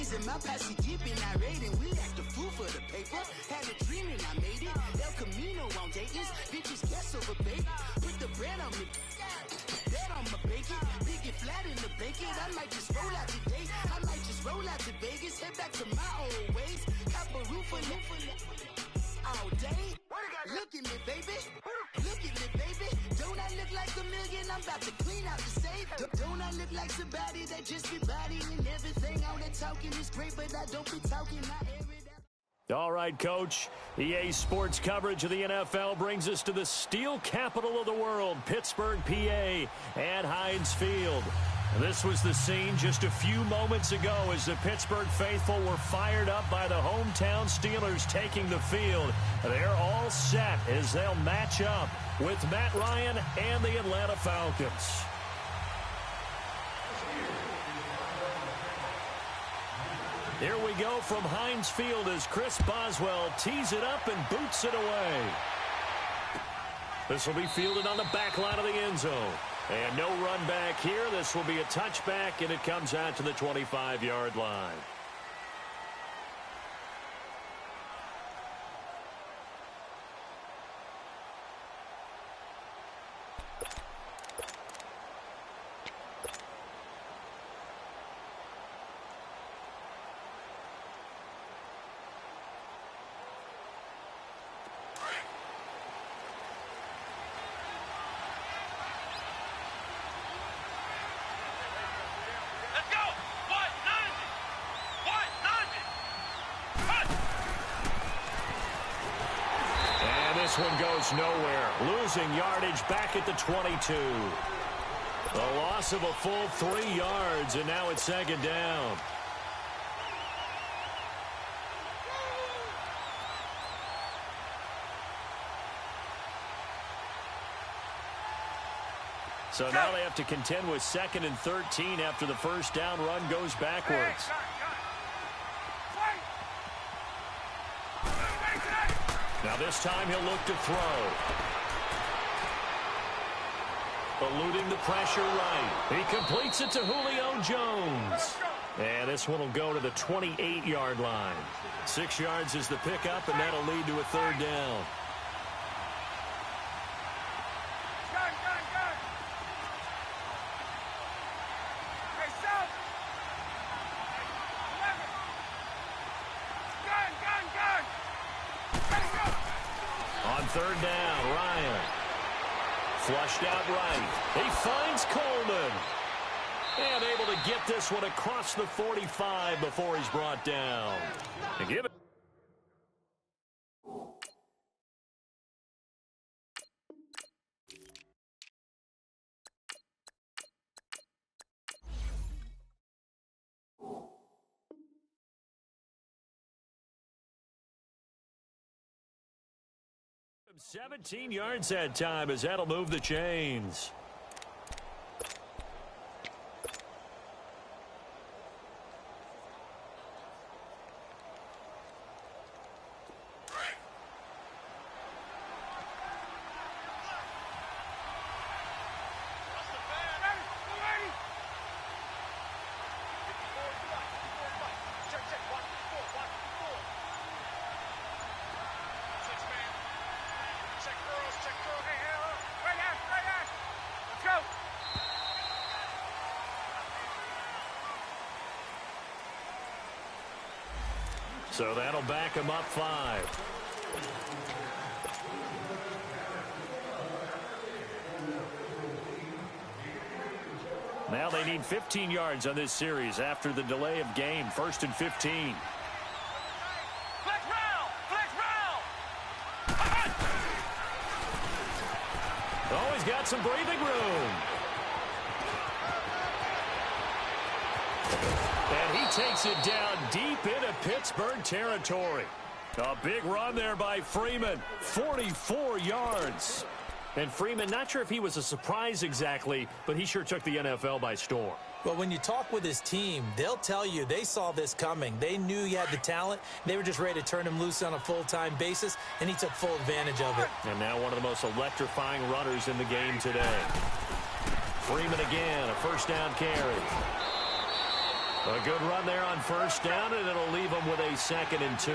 Ladies in my posse deep and irate, and we act a fool for the paper. Had a dream and I made it. El Camino on Dayton's. Bitches guess over bait. Put the bread on me. Bet on my bacon. Big it flat in the bacon. I might just roll out today. I might just roll out to Vegas. Head back to my old ways. Cop a roof for all day. Look at me, baby. Look at me, baby. Don't I look like a million? I'm about to clean out the safe. Don't I look like somebody that just be bodying everything? All that talking is great, but I don't be talking. I air it out. All right, Coach. EA Sports coverage of the NFL brings us to the steel capital of the world, Pittsburgh, PA, at Heinz Field. This was the scene just a few moments ago as the Pittsburgh faithful were fired up by the hometown Steelers taking the field. They're all set as they'll match up with Matt Ryan and the Atlanta Falcons. Here we go from Heinz Field as Chris Boswell tees it up and boots it away. This will be fielded on the back line of the end zone. And no run back here. This will be a touchback, and it comes out to the 25-yard line. This one goes nowhere, losing yardage back at the 22. A loss of a full 3 yards, and now it's second down. So now they have to contend with 2nd and 13 after the first down run goes backwards. Now this time he'll look to throw. Eluding the pressure right. He completes it to Julio Jones. And this one will go to the 28-yard line. 6 yards is the pickup, and that'll lead to a third down. Third down, Ryan. Flushed out right. He finds Coleman. And able to get this one across the 45 before he's brought down. And give it. From 17 yards that time as that'll move the chains. So that'll back him up 5. Now they need 15 yards on this series after the delay of game. 1st and 15. Oh, he's got some breathing room. And he takes it down deep into Pittsburgh territory. A big run there by Freeman. 44 yards. And Freeman, not sure if he was a surprise exactly, but he sure took the NFL by storm. Well, when you talk with his team, they'll tell you they saw this coming. They knew he had the talent. They were just ready to turn him loose on a full-time basis, and he took full advantage of it. And now one of the most electrifying runners in the game today. Freeman again, a first down carry. A good run there on first down, and it'll leave them with a 2nd and 2.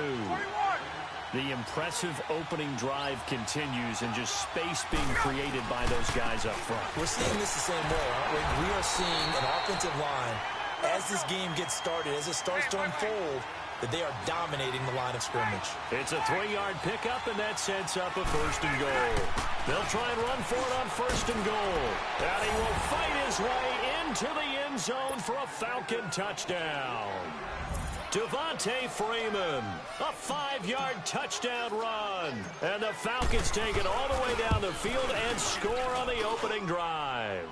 The impressive opening drive continues, and just space being created by those guys up front. We're seeing this the same way, aren't we? We are seeing an offensive line, as this game gets started, as it starts to unfold, that they are dominating the line of scrimmage. It's a 3-yard pickup, and that sets up a 1st and goal. They'll try and run for it on 1st and goal. And he will fight his way into the end zone for a Falcon touchdown. Devontae Freeman, a 5-yard touchdown run. And the Falcons take it all the way down the field and score on the opening drive.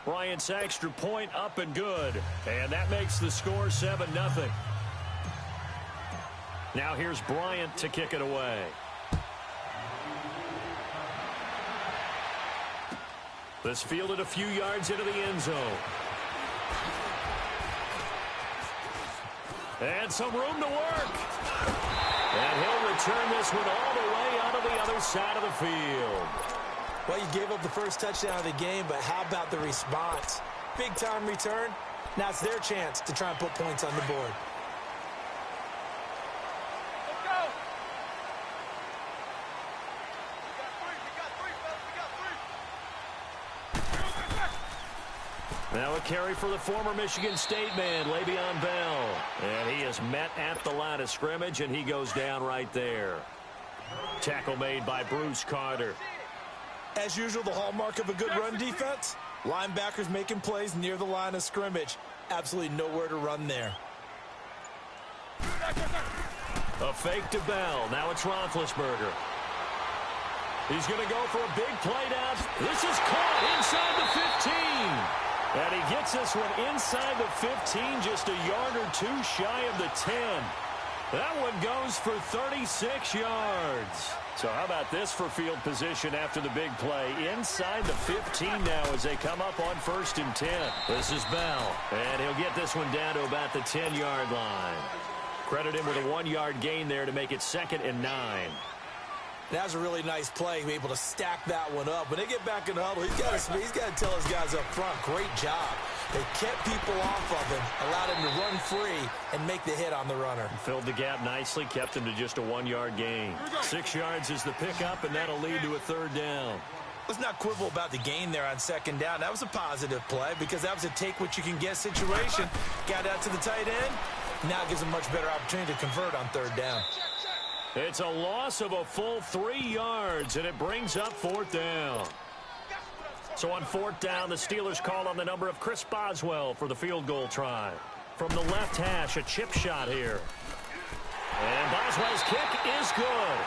Bryant's extra point up and good. And that makes the score 7-0. Now here's Bryant to kick it away. This fielded a few yards into the end zone. And some room to work. And he'll return this one all the way out of the other side of the field. Well, you gave up the first touchdown of the game, but how about the response? Big-time return. Now it's their chance to try and put points on the board. Now a carry for the former Michigan State man, Le'Veon Bell. And he is met at the line of scrimmage, and he goes down right there. Tackle made by Bruce Carter. As usual, the hallmark of a good run defense, linebackers making plays near the line of scrimmage. Absolutely nowhere to run there. A fake to Bell. Now it's Roethlisberger. He's going to go for a big play down. This is caught inside the 15. And he gets this one inside the 15, just a yard or two shy of the 10. That one goes for 36 yards. So how about this for field position after the big play? Inside the 15 now as they come up on 1st and 10. This is Bell, and he'll get this one down to about the 10-yard line. Credit him with a 1-yard gain there to make it 2nd and 9. That was a really nice play, be able to stack that one up. When they get back in the huddle, he's got to tell his guys up front, great job. They kept people off of him, allowed him to run free and make the hit on the runner. Filled the gap nicely, kept him to just a 1-yard gain. 6 yards is the pickup, and that'll lead to a 3rd down. Let's not quibble about the gain there on 2nd down. That was a positive play because that was a take-what-you-can-get situation. Got out to the tight end. Now it gives him a much better opportunity to convert on 3rd down. It's a loss of a full 3 yards, and it brings up 4th down. So on 4th down, the Steelers call on the number of Chris Boswell for the field goal try. From the left hash, a chip shot here. And Boswell's kick is good.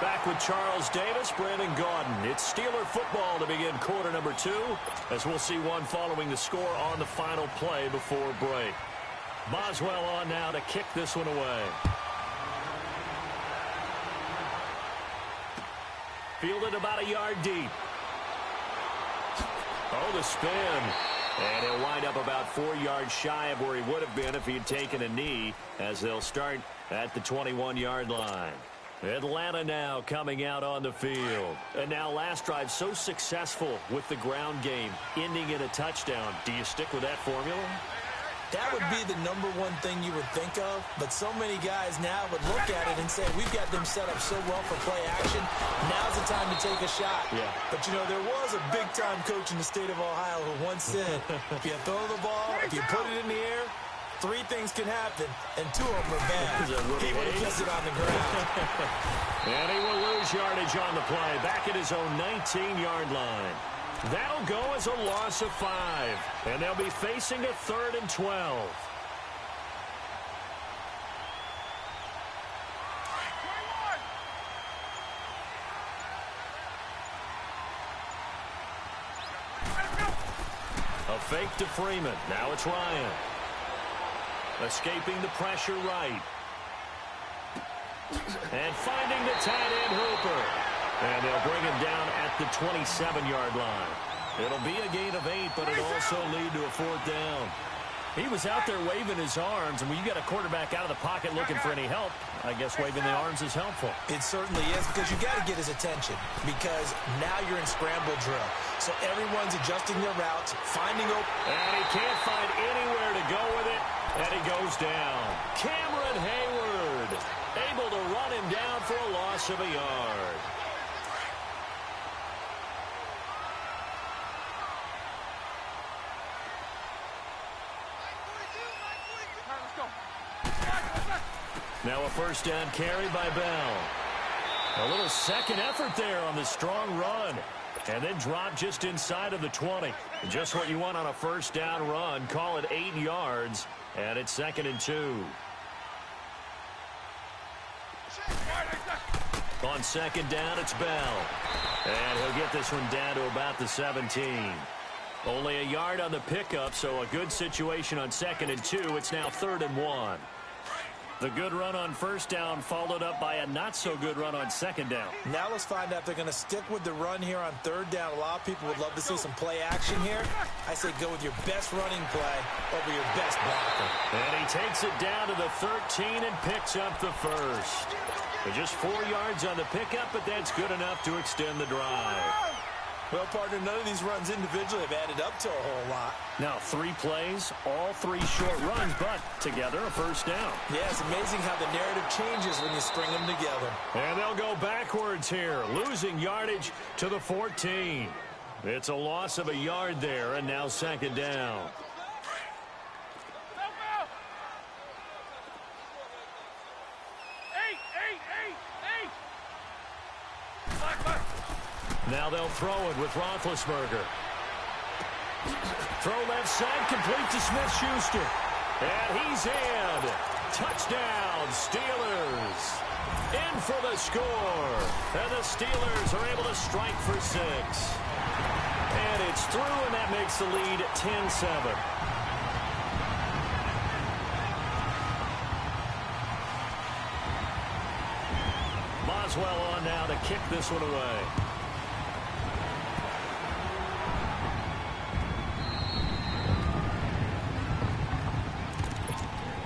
Back with Charles Davis, Brandon Gaudin. It's Steeler football to begin quarter number 2, as we'll see one following the score on the final play before break. Boswell on now to kick this one away. Fielded about a yard deep. Oh, the spin. And he'll wind up about 4 yards shy of where he would have been if he had taken a knee, as they'll start at the 21-yard line. Atlanta now coming out on the field. And now last drive so successful with the ground game, ending in a touchdown. Do you stick with that formula? That would be the number one thing you would think of, but so many guys now would look at it and say, we've got them set up so well for play action, now's the time to take a shot. Yeah. But, you know, there was a big-time coach in the state of Ohio who once said, if you throw the ball, if you put it in the air, 3 things can happen, and 2 of them are bad. He would have kissed it on the ground. And he will lose yardage on the play, back at his own 19-yard line. That'll go as a loss of 5, and they'll be facing a 3rd and 12. A fake to Freeman. Now it's Ryan. Escaping the pressure right. And finding the tight end Hooper. And they'll bring him down at the 27-yard line. It'll be a gain of 8, but it'll also lead to a 4th down. He was out there waving his arms, and when you got a quarterback out of the pocket looking for any help, I guess waving the arms is helpful. It certainly is, because you got to get his attention, because now you're in scramble drill. So everyone's adjusting their routes, finding open. And he can't find anywhere to go with it, and he goes down. Cameron Hayward able to run him down for a loss of a yard. Now a first down carry by Bell. A little second effort there on the strong run. And then drop just inside of the 20. Just what you want on a first down run. Call it 8 yards. And it's 2nd and 2. On 2nd down, it's Bell. And he'll get this one down to about the 17. Only a yard on the pickup, so a good situation on 2nd and 2. It's now 3rd and 1. The good run on first down followed up by a not-so-good run on 2nd down. Now let's find out if they're going to stick with the run here on 3rd down. A lot of people would love to see some play action here. I say go with your best running play over your best blocker. And he takes it down to the 13 and picks up the first. Just 4 yards on the pickup, but that's good enough to extend the drive. Well, partner, none of these runs individually have added up to a whole lot. Now 3 plays, all 3 short runs, but together a first down. Yeah, it's amazing how the narrative changes when you string them together. And they'll go backwards here, losing yardage to the 14. It's a loss of a yard there, and now 2nd down. Now they'll throw it with Roethlisberger. Throw left side, complete to Smith-Schuster. And he's in. Touchdown, Steelers. In for the score. And the Steelers are able to strike for 6. And it's through, and that makes the lead 10-7. Boswell on now to kick this one away.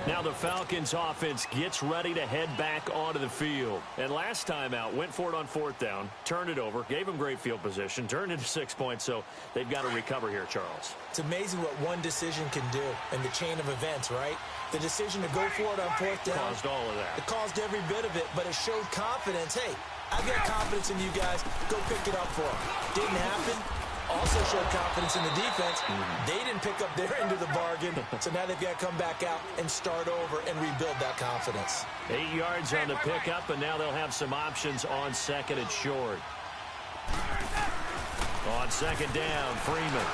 Now the Falcons offense gets ready to head back onto the field. And last time out, went for it on 4th down, turned it over, gave them great field position, turned into 6 points, so they've got to recover here, Charles. It's amazing what one decision can do in the chain of events, right? The decision to go for it on 4th down. Caused all of that. It caused every bit of it, but it showed confidence. Hey, I've got confidence in you guys. Go pick it up for them. Didn't happen. Also showed confidence in the defense. They didn't pick up their end of the bargain, so now they've got to come back out and start over and rebuild that confidence. 8 yards on the pickup, and now they'll have some options on 2nd and short. On 2nd down, Freeman.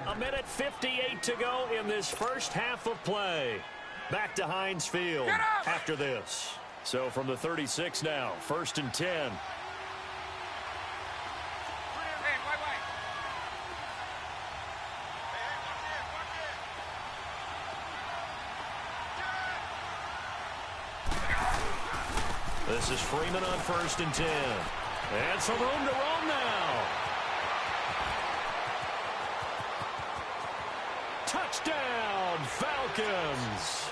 A minute 58 to go in this first half of play. Back to Heinz Field after this. So from the 36 now, 1st and 10. This is Freeman on 1st and 10. And some room to roam now. Touchdown, Falcons.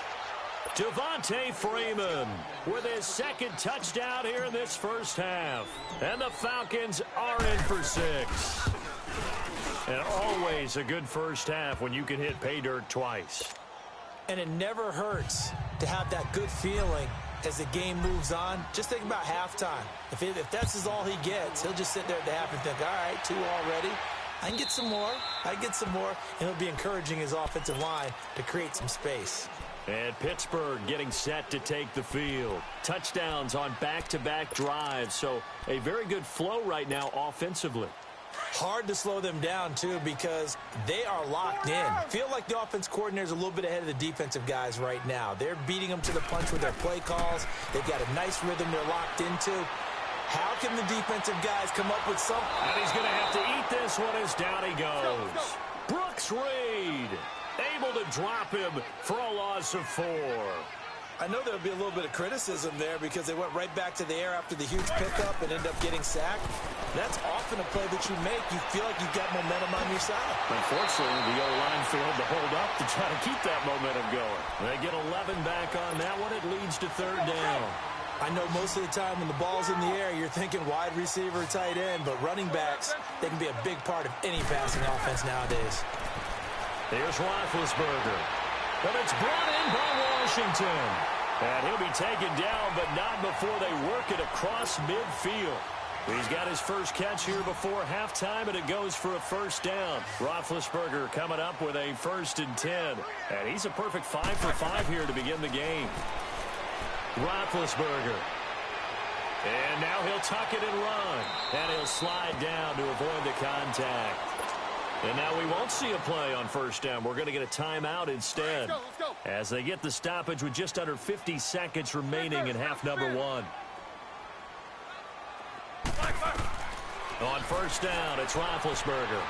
Devontae Freeman with his 2nd touchdown here in this first half. And the Falcons are in for 6. And always a good first half when you can hit pay dirt twice. And it never hurts to have that good feeling as the game moves on. Just think about halftime. If that's all he gets, he'll just sit there at the half and think, all right, 2 already. I can get some more. I can get some more. And he'll be encouraging his offensive line to create some space. And Pittsburgh getting set to take the field. Touchdowns on back-to-back drives. So a very good flow right now offensively. Hard to slow them down, too, because they are locked in. Feel like the offense coordinator is a little bit ahead of the defensive guys right now. They're beating them to the punch with their play calls. They've got a nice rhythm they're locked into. How can the defensive guys come up with something? And he's going to have to eat this one as down he goes. Brooks Reed able to drop him for a loss of 4. I know there'll be a little bit of criticism there because they went right back to the air after the huge pickup and ended up getting sacked. That's often a play that you make. You feel like you've got momentum on your side. Unfortunately, the O-line failed to hold up to try to keep that momentum going. They get 11 back on that one. It leads to third down. I know most of the time when the ball's in the air, you're thinking wide receiver, tight end, but running backs, they can be a big part of any passing offense nowadays. Here's Roethlisberger. But it's brought in by Washington. And he'll be taken down, but not before they work it across midfield. He's got his first catch here before halftime, and it goes for a first down. Roethlisberger coming up with a 1st and 10. And he's a perfect 5 for 5 here to begin the game. Roethlisberger. And now he'll tuck it and run. And he'll slide down to avoid the contact. And now we won't see a play on first down. We're going to get a timeout instead. Let's go. As they get the stoppage with just under 50 seconds remaining in half number 1. On first down, it's Roethlisberger.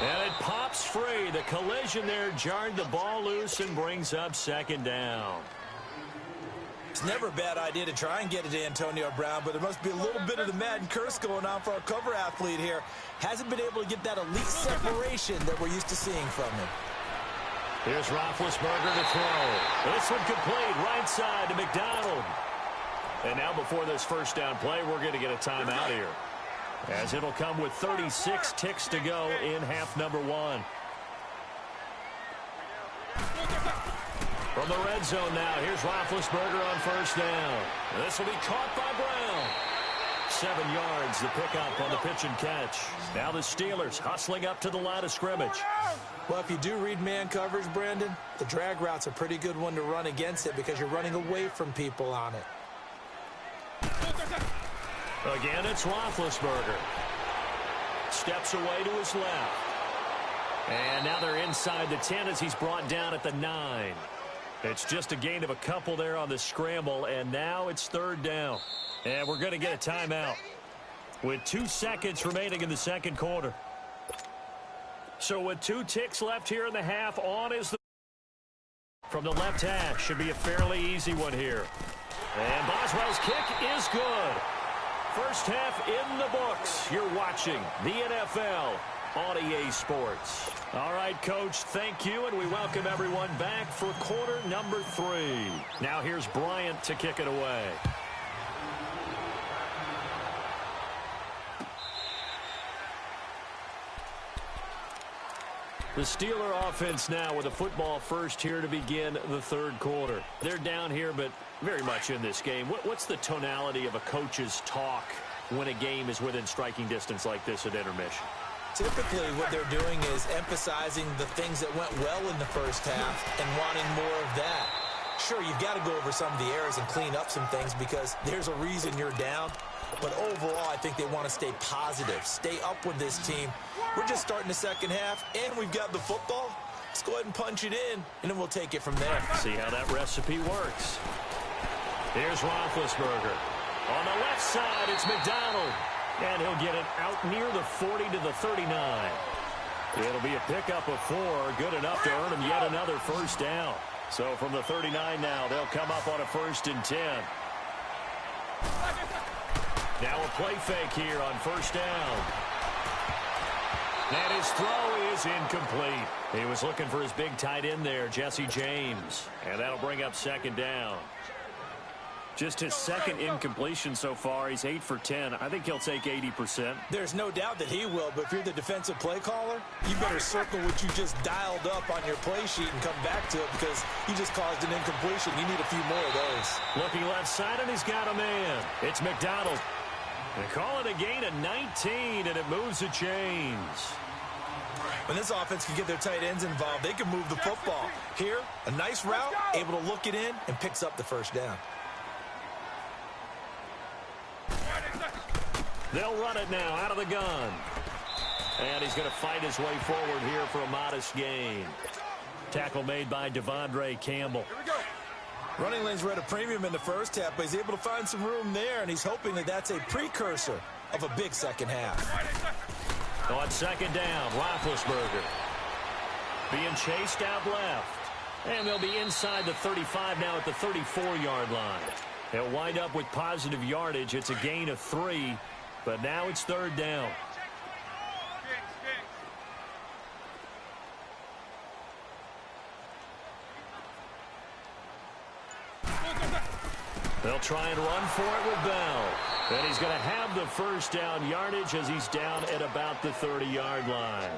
And it pops free. The collision there jarred the ball loose and brings up second down. It's never a bad idea to try and get it to Antonio Brown, but there must be a little bit of the Madden curse going on for our cover athlete here. Hasn't been able to get that elite separation that we're used to seeing from him. Here's Roethlisberger to throw. This one complete, right side to McDonald. And now before this first down play, we're going to get a timeout here, as it'll come with 36 ticks to go in half number 1. From the red zone now, here's Roethlisberger on first down. This will be caught by Brown. 7 yards, the pickup on the pitch and catch. Now the Steelers hustling up to the line of scrimmage. Well, if you do read man coverage, Brandon, the drag route's a pretty good one to run against it because you're running away from people on it. Again, it's Roethlisberger. Steps away to his left. And now they're inside the 10 as he's brought down at the 9. It's just a gain of a couple there on the scramble, and now it's third down. And we're going to get a timeout with 2 seconds remaining in the second quarter. So with 2 ticks left here in the half, on is the from the left hash. Should be a fairly easy one here. And Boswell's kick is good. First half in the books. You're watching the NFL on EA Sports. All right, Coach, thank you, and we welcome everyone back for quarter number 3. Now here's Bryant to kick it away. The Steeler offense now with a football first here to begin the third quarter. They're down here, but very much in this game. What's the tonality of a coach's talk when a game is within striking distance like this at intermission? Typically, what they're doing is emphasizing the things that went well in the first half and wanting more of that. Sure, you've got to go over some of the errors and clean up some things because there's a reason you're down. But overall, I think they want to stay positive, stay up with this team. We're just starting the second half, and we've got the football. Let's go ahead and punch it in, and then we'll take it from there. See how that recipe works. Here's Roethlisberger. On the left side, it's McDonald. And he'll get it out near the 40 to the 39. It'll be a pickup of 4, good enough to earn him yet another first down. So from the 39 now, they'll come up on a 1st and 10. Now a play fake here on first down. And his throw is incomplete. He was looking for his big tight end there, Jesse James. And that'll bring up second down. Just his second incompletion so far. He's 8 for 10. I think he'll take 80%. There's no doubt that he will, but if you're the defensive play caller, you better circle what you just dialed up on your play sheet and come back to it because you just caused an incompletion. You need a few more of those. Looking left side, and he's got a man. It's McDonald. They call it a gain of 19, and it moves the chains. When this offense can get their tight ends involved, they can move the football. Here, a nice route, able to look it in, and picks up the first down. They'll run it now out of the gun. And he's going to fight his way forward here for a modest gain. Tackle made by Devondre Campbell. Here we go. Running lanes were at a premium in the first half, but he's able to find some room there, and he's hoping that that's a precursor of a big second half. On second down, Roethlisberger. being chased out left. And they'll be inside the 35 now at the 34-yard line. They'll wind up with positive yardage. It's a gain of 3, but now it's third down. They'll try and run for it with Bell. And he's going to have the first down yardage as he's down at about the 30-yard line.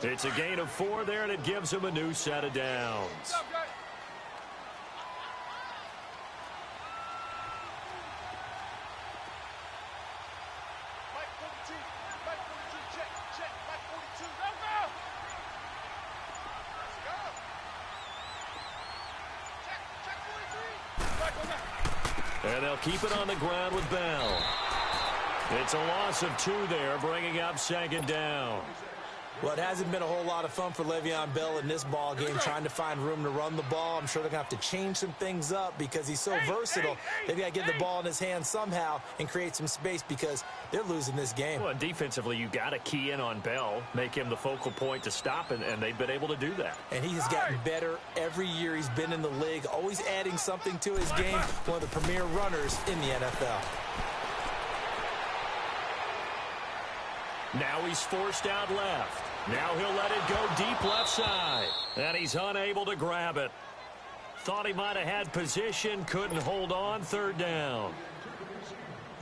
It's a gain of 4 there, and it gives him a new set of downs. And they'll keep it on the ground with Bell. It's a loss of 2 there, bringing up second down. Well, it hasn't been a whole lot of fun for Le'Veon Bell in this ball game, trying to find room to run the ball. I'm sure they're going to have to change some things up because he's so versatile. They've got to get the ball in his hands somehow and create some space because they're losing this game. Well, defensively, you got to key in on Bell, make him the focal point to stop, and they've been able to do that. And he has gotten better every year he's been in the league, always adding something to his game, one of the premier runners in the NFL. Now he's forced out left. Now he'll let it go deep left side. And he's unable to grab it. Thought he might have had position, couldn't hold on, third down.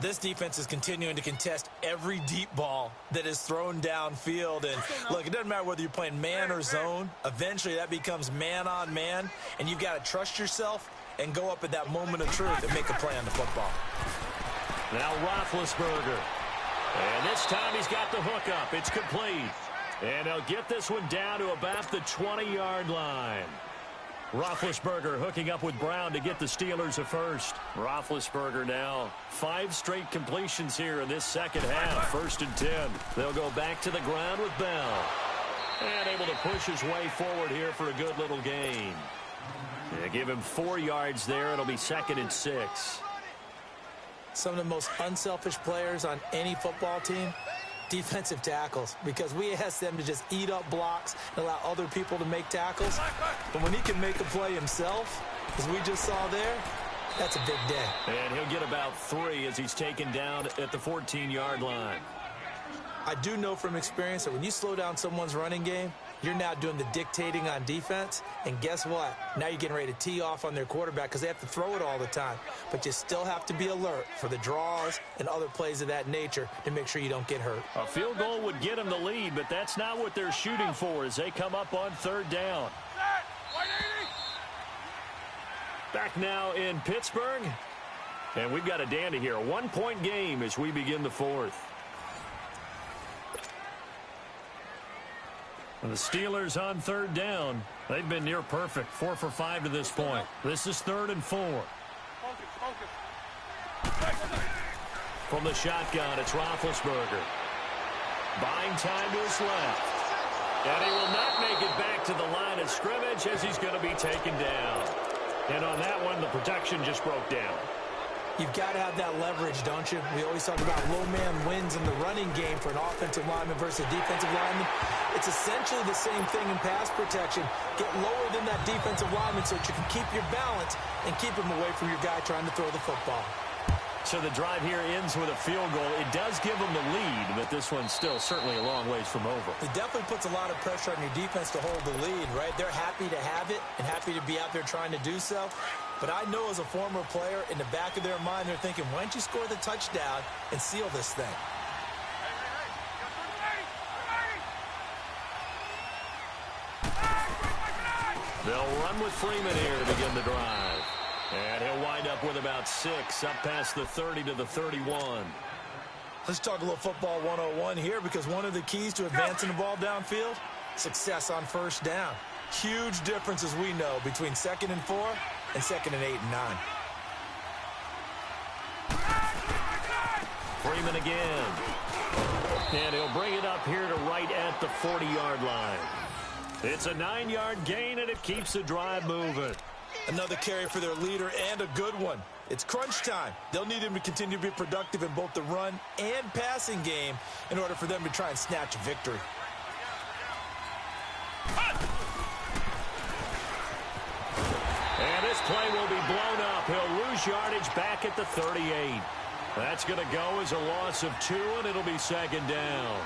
This defense is continuing to contest every deep ball that is thrown downfield. And look, it doesn't matter whether you're playing man or zone. Eventually that becomes man on man. And you've got to trust yourself and go up at that moment of truth and make a play on the football. Now Roethlisberger. And this time he's got the hook up. It's complete. And they'll get this one down to about the 20-yard line. Roethlisberger hooking up with Brown to get the Steelers a first. Roethlisberger now 5 straight completions here in this second half. 1st and 10. They'll go back to the ground with Bell. And able to push his way forward here for a good little gain. They give him 4 yards there. It'll be 2nd and 6. Some of the most unselfish players on any football team, defensive tackles, because we ask them to just eat up blocks and allow other people to make tackles. But when he can make a play himself, as we just saw there, that's a big day. And he'll get about 3 as he's taken down at the 14-yard line. I do know from experience that when you slow down someone's running game, you're now doing the dictating on defense. And guess what? Now you're getting ready to tee off on their quarterback because they have to throw it all the time. But you still have to be alert for the draws and other plays of that nature to make sure you don't get hurt. A field goal would get them the lead, but that's not what they're shooting for as they come up on 3rd down. Back now in Pittsburgh. And we've got a dandy here. A 1-point game as we begin the 4th. And the Steelers on 3rd down. They've been near perfect. 4 for 5 to this point. This is 3rd and 4. From the shotgun, it's Roethlisberger. Buying time to his left. And he will not make it back to the line of scrimmage as he's going to be taken down. And on that one, the protection just broke down. You've got to have that leverage, don't you? We always talk about low man wins in the running game for an offensive lineman versus a defensive lineman. It's essentially the same thing in pass protection. Get lower than that defensive lineman so that you can keep your balance and keep him away from your guy trying to throw the football. So the drive here ends with a field goal. It does give them the lead, but this one's still certainly a long ways from over. It definitely puts a lot of pressure on your defense to hold the lead, right? They're happy to have it and happy to be out there trying to do so. But I know as a former player, in the back of their mind, they're thinking, why don't you score the touchdown and seal this thing? They'll run with Freeman here to begin the drive. And he'll wind up with about 6 up past the 30 to the 31. Let's talk a little football 101 here because one of the keys to advancing the ball downfield, success on 1st down. Huge difference, as we know, between 2nd and 4 and 2nd and 8 and 9. Freeman again. And he'll bring it up here to right at the 40-yard line. It's a 9-yard gain, and it keeps the drive moving. Another carry for their leader and a good one. It's crunch time. They'll need him to continue to be productive in both the run and passing game in order for them to try and snatch a victory. This play will be blown up. He'll lose yardage back at the 38. That's going to go as a loss of 2, and it'll be second down.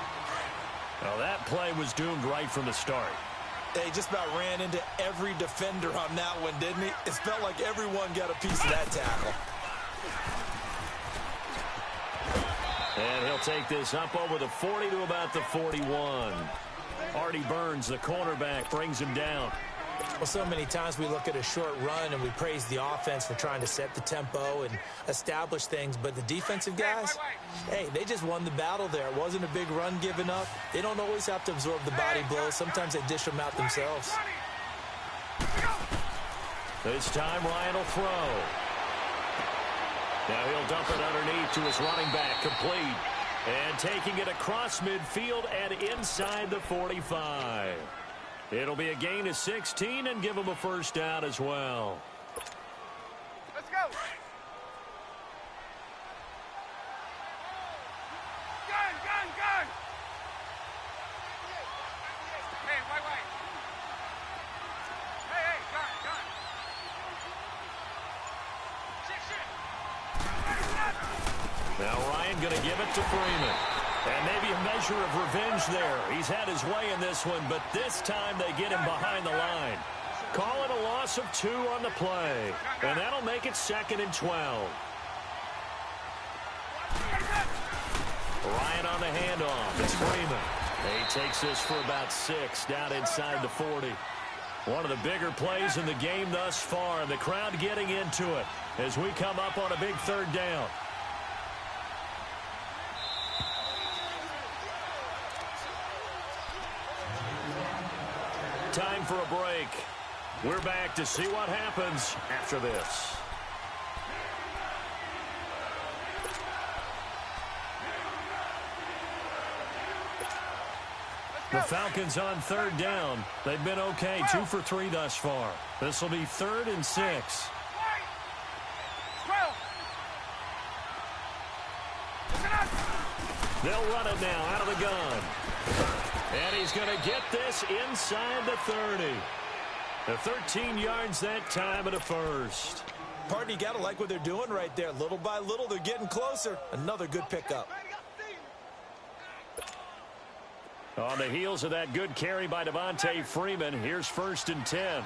Well, that play was doomed right from the start. He just about ran into every defender on that one, didn't he? It felt like everyone got a piece of that tackle. And he'll take this up over the 40 to about the 41. Artie Burns, the cornerback, brings him down. Well, so many times we look at a short run and we praise the offense for trying to set the tempo and establish things, but the defensive guys, hey, they just won the battle there. It wasn't a big run given up. They don't always have to absorb the body blows. Sometimes they dish them out themselves. This time Ryan will throw. Now he'll dump it underneath to his running back, complete. And taking it across midfield and inside the 45. It'll be a gain of 16 and give him a first down as well. Let's go. Gun. Hey, wait. Hey, gun. Shit. Now Ryan going to give it to Freeman. And maybe a measure of revenge there. He's had his way in this one, but this time they get him behind the line. Call it a loss of 2 on the play. And that'll make it 2nd and 12. Ryan on the handoff. It's Freeman. He takes this for about 6 down inside the 40. One of the bigger plays in the game thus far. The crowd getting into it as we come up on a big 3rd down. Time for a break. We're back to see what happens after this. The Falcons on 3rd down. They've been okay, 2 for 3 thus far. This will be 3rd and 6. They'll run it now out of the gun. And he's going to get this inside the 30. The 13 yards that time and a first. Pardon, you got to like what they're doing right there. Little by little, they're getting closer. Another good pickup. On the heels of that good carry by Devontae Freeman, here's 1st and 10.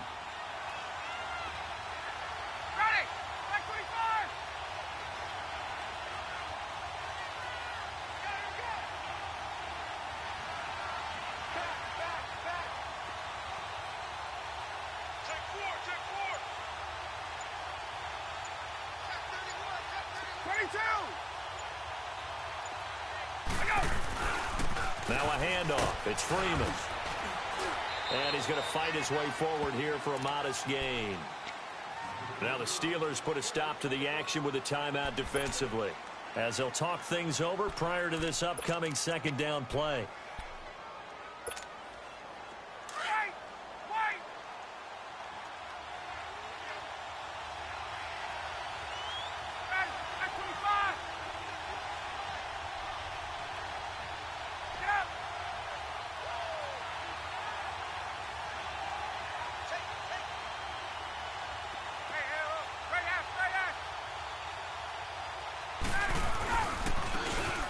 Now a handoff. It's Freeman. And he's going to fight his way forward here for a modest gain. Now the Steelers put a stop to the action with a timeout defensively, as they'll talk things over prior to this upcoming 2nd down play.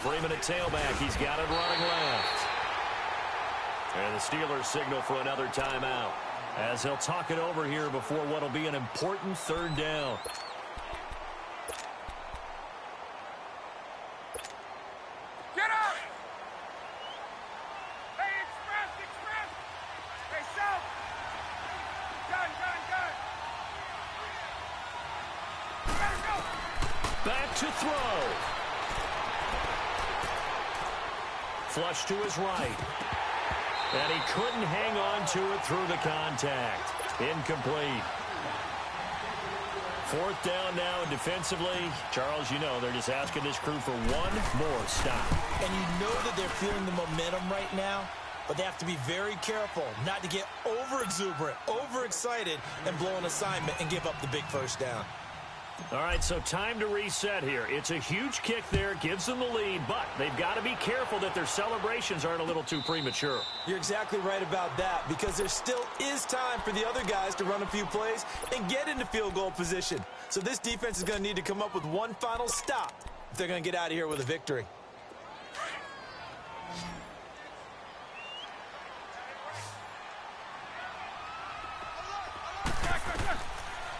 Freeman at tailback. He's got it running left. And the Steelers signal for another timeout, as he'll talk it over here before what will be an important 3rd down. Get up! Hey, express! Hey, south! Gun! Better go! Back to throw. Flush to his right. And he couldn't hang on to it through the contact. Incomplete. 4th down now, and defensively, Charles, you know, they're just asking this crew for one more stop. And you know that they're feeling the momentum right now, but they have to be very careful not to get over-exuberant, overexcited, and blow an assignment and give up the big 1st down. All right, so time to reset here. It's a huge kick there, gives them the lead, but they've got to be careful that their celebrations aren't a little too premature. You're exactly right about that, because there still is time for the other guys to run a few plays and get into field goal position. So this defense is going to need to come up with one final stop if they're going to get out of here with a victory.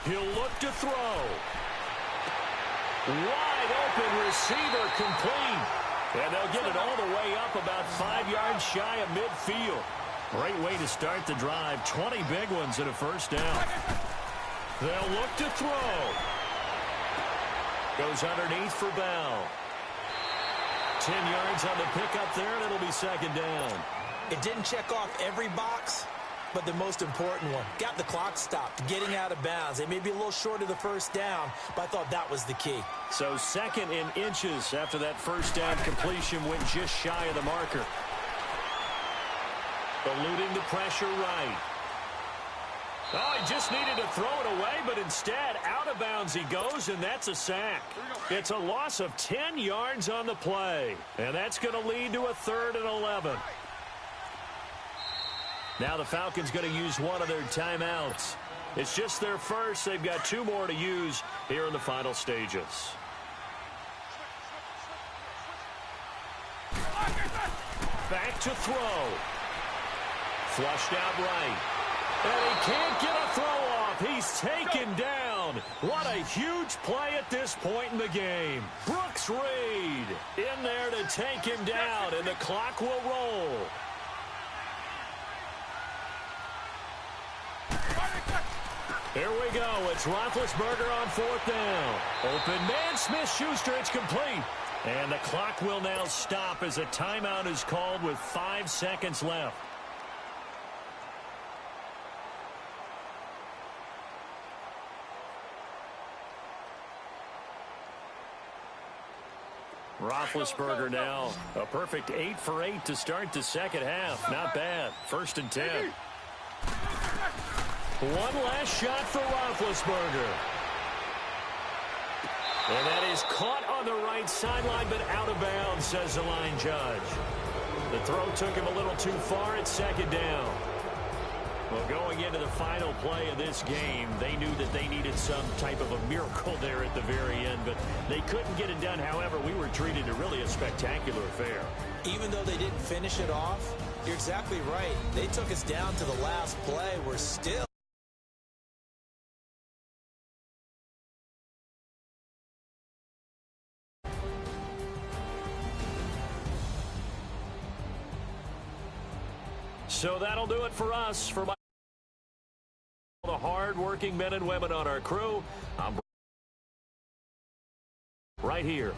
He'll look to throw. Wide open receiver complete. And they'll get it all the way up about 5 yards shy of midfield. Great way to start the drive. 20 big ones and a first down. They'll look to throw. Goes underneath for Bell. 10 yards on the pickup there, and it'll be second down. It didn't check off every box, but the most important one. Got the clock stopped, getting out of bounds. They may be a little short of the first down, but I thought that was the key. So second in inches after that first down completion went just shy of the marker. Eluding the pressure right. Oh, he just needed to throw it away, but instead, out of bounds he goes, and that's a sack. It's a loss of 10 yards on the play, and that's going to lead to a 3rd and 11. Now the Falcons going to use one of their timeouts. It's just their first. They've got 2 more to use here in the final stages. Back to throw. Flushed out right. And he can't get a throw off. He's taken down. What a huge play at this point in the game. Brooks Reed in there to take him down, and the clock will roll. Here we go. It's Roethlisberger on 4th down. Open man, Smith-Schuster. It's complete. And the clock will now stop as a timeout is called with 5 seconds left. Roethlisberger now a perfect 8 for 8 to start the second half. Not bad. 1st and 10. One last shot for Roethlisberger. And that is caught on the right sideline, but out of bounds, says the line judge. The throw took him a little too far at 2nd down. Well, going into the final play of this game, they knew that they needed some type of a miracle there at the very end, but they couldn't get it done. However, we were treated to really a spectacular affair. Even though they didn't finish it off, you're exactly right. They took us down to the last play. We're still So that'll do it for us. For the hard-working men and women on our crew, I'm right here